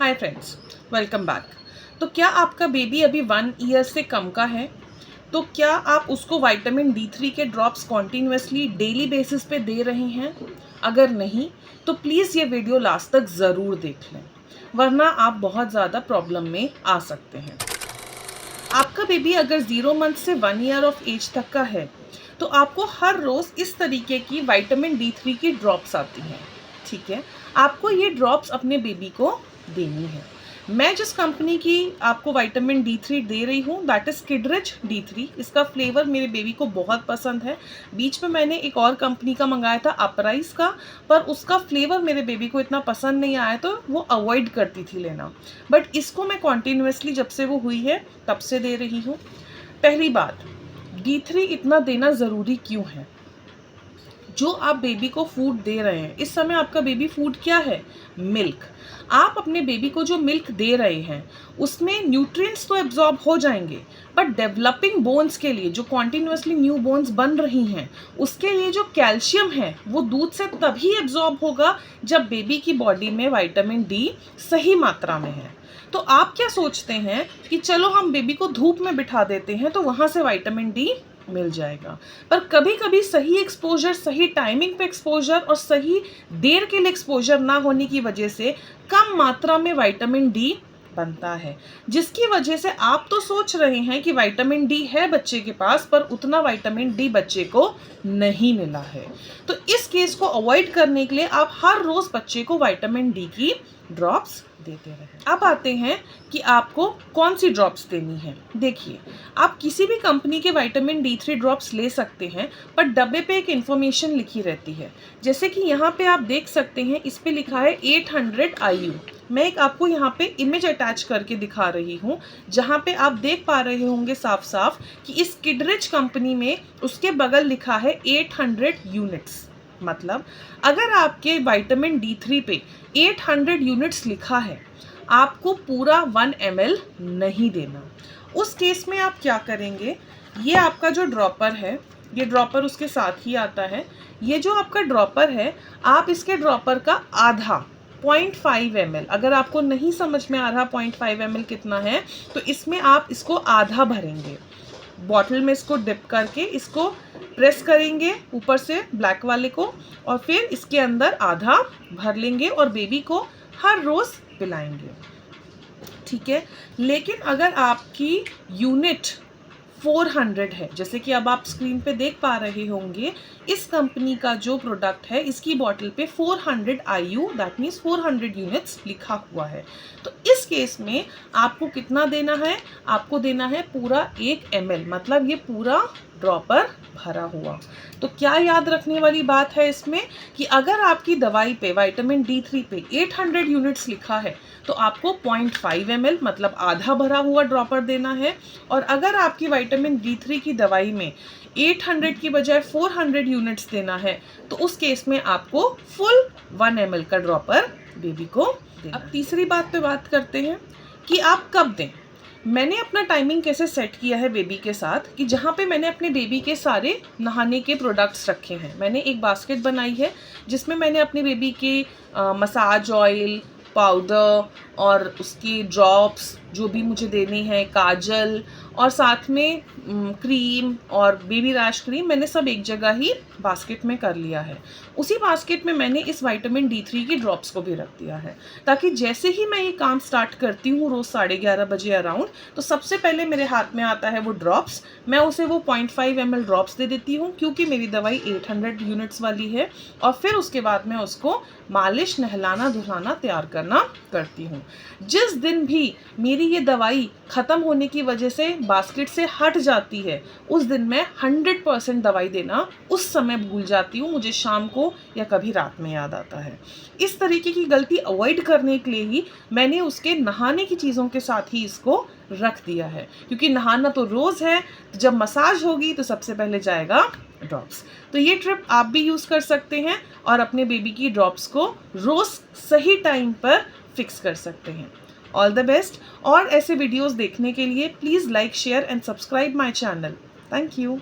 Hi friends, welcome back. तो क्या आपका बेबी अभी 1 ईयर से कम का है? तो क्या आप उसको विटामिन D3 के ड्रॉप्स कॉन्टीन्यूसली डेली बेसिस पे दे रहे हैं? अगर नहीं तो प्लीज़ ये वीडियो लास्ट तक ज़रूर देख लें, वरना आप बहुत ज़्यादा प्रॉब्लम में आ सकते हैं। आपका बेबी अगर 0 मंथ से 1 ईयर ऑफ एज तक का है तो आपको हर रोज़ इस तरीके की विटामिन D3 की ड्रॉप्स आती हैं। ठीक है, आपको ये ड्रॉप्स अपने बेबी को देनी है। मैं जिस कंपनी की आपको विटामिन D3 दे रही हूँ दैट इज़ किडरिच D3। इसका फ्लेवर मेरे बेबी को बहुत पसंद है। बीच में मैंने एक और कंपनी का मंगाया था अपराइज का, पर उसका फ्लेवर मेरे बेबी को इतना पसंद नहीं आया तो वो अवॉइड करती थी लेना। बट इसको मैं कॉन्टीन्यूसली जब से वो हुई है तब से दे रही हूँ। पहली बात, D3 इतना देना ज़रूरी क्यों है? जो आप बेबी को फूड दे रहे हैं, इस समय आपका बेबी फूड क्या है? मिल्क। आप अपने बेबी को जो मिल्क दे रहे हैं उसमें न्यूट्रिएंट्स तो एब्जॉर्ब हो जाएंगे, बट डेवलपिंग बोन्स के लिए जो कॉन्टिन्यूसली न्यू बोन्स बन रही हैं उसके लिए जो कैल्शियम है वो दूध से तभी एब्जॉर्ब होगा जब बेबी की बॉडी में विटामिन D सही मात्रा में है। तो आप क्या सोचते हैं कि चलो हम बेबी को धूप में बिठा देते हैं तो वहाँ से विटामिन D मिल जाएगा, पर कभी कभी सही एक्सपोजर, सही टाइमिंग पे एक्सपोजर और सही देर के लिए एक्सपोजर ना होने की वजह से कम मात्रा में विटामिन D बनता है, जिसकी वजह से आप तो सोच रहे हैं कि विटामिन D है बच्चे के पास, पर उतना विटामिन D बच्चे को नहीं मिला है। तो इस केस को अवॉइड करने के लिए आप हर रोज बच्चे को विटामिन D की ड्रॉप्स देते रहें। अब आते हैं कि आपको कौन सी ड्रॉप्स देनी है। देखिए, आप किसी भी कंपनी के विटामिन D3 ड्रॉप्स ले सकते हैं, पर डब्बे पे एक इन्फॉर्मेशन लिखी रहती है। जैसे कि यहाँ पे आप देख सकते हैं, इस पे लिखा है 800 IU। मैं एक आपको यहाँ पे इमेज अटैच करके दिखा रही हूँ, जहाँ पे आप देख पा रहे होंगे साफ साफ कि इस किडरिच कंपनी में उसके बगल लिखा है 800 यूनिट्स। मतलब अगर आपके विटामिन D3 पे 800 यूनिट्स लिखा है, आपको पूरा 1 ml नहीं देना। उस केस में आप क्या करेंगे, ये आपका जो ड्रॉपर है, ये ड्रॉपर उसके साथ ही आता है। ये जो आपका ड्रॉपर है, आप इसके ड्रॉपर का आधा 0.5 ml, अगर आपको नहीं समझ में आ रहा 0.5 ml कितना है, तो इसमें आप इसको आधा भरेंगे। बॉटल में इसको डिप करके इसको प्रेस करेंगे ऊपर से ब्लैक वाले को, और फिर इसके अंदर आधा भर लेंगे और बेबी को हर रोज़ पिलाएंगे। ठीक है, लेकिन अगर आपकी यूनिट 400 है, जैसे कि अब आप स्क्रीन पे देख पा रहे होंगे, इस कंपनी का जो प्रोडक्ट है इसकी बॉटल पे 400 IU दैट मीन्स 400 यूनिट्स लिखा हुआ है। तो इस केस में आपको कितना देना है? आपको देना है पूरा 1 ml, मतलब ये पूरा ड्रॉपर भरा हुआ। तो क्या याद रखने वाली बात है इसमें कि अगर आपकी दवाई पे विटामिन D3 पे 800 यूनिट्स लिखा है तो आपको 0.5 ml मतलब आधा भरा हुआ ड्रॉपर देना है, और अगर आपकी विटामिन D3 की दवाई में 800 की बजाय 400 यूनिट्स देना है तो उस केस में आपको फुल 1 ml का ड्रॉपर बेबी को देना। अब तीसरी बात पे बात करते हैं कि आप कब दें। मैंने अपना टाइमिंग कैसे सेट किया है बेबी के साथ कि जहाँ पे मैंने अपने बेबी के सारे नहाने के प्रोडक्ट्स रखे हैं। मैंने एक बास्केट बनाई है जिसमें मैंने अपने बेबी के मसाज ऑयल, पाउडर और उसकी ड्रॉप्स जो भी मुझे देनी है, काजल और साथ में क्रीम और बेबी रैश क्रीम, मैंने सब एक जगह ही बास्केट में कर लिया है। उसी बास्केट में मैंने इस विटामिन D3 की ड्रॉप्स को भी रख दिया है, ताकि जैसे ही मैं ये काम स्टार्ट करती हूँ रोज़ 11:30 बजे अराउंड, तो सबसे पहले मेरे हाथ में आता है वो ड्रॉप्स। मैं उसे वो 0.5 ml ड्रॉप्स दे देती हूँ क्योंकि मेरी दवाई 800 यूनिट्स वाली है, और फिर उसके बाद मैं उसको मालिश, नहलाना धुलाना तैयार करना करती हूँ। जिस दिन भी मेरी ये दवाई ख़त्म होने की वजह से बास्केट से हट जाती है, उस दिन मैं 100% दवाई देना उस समय भूल जाती हूँ। मुझे शाम को या कभी रात में याद आता है। इस तरीके की गलती अवॉइड करने के लिए ही मैंने उसके नहाने की चीज़ों के साथ ही इसको रख दिया है, क्योंकि नहाना तो रोज़ है, जब मसाज होगी तो सबसे पहले जाएगा ड्रॉप्स। तो ये ट्रिप आप भी यूज़ कर सकते हैं और अपने बेबी की ड्रॉप्स को रोज़ सही टाइम पर फिक्स कर सकते हैं। All the best. और ऐसे वीडियोस देखने के लिए please like, share and subscribe my channel. Thank you.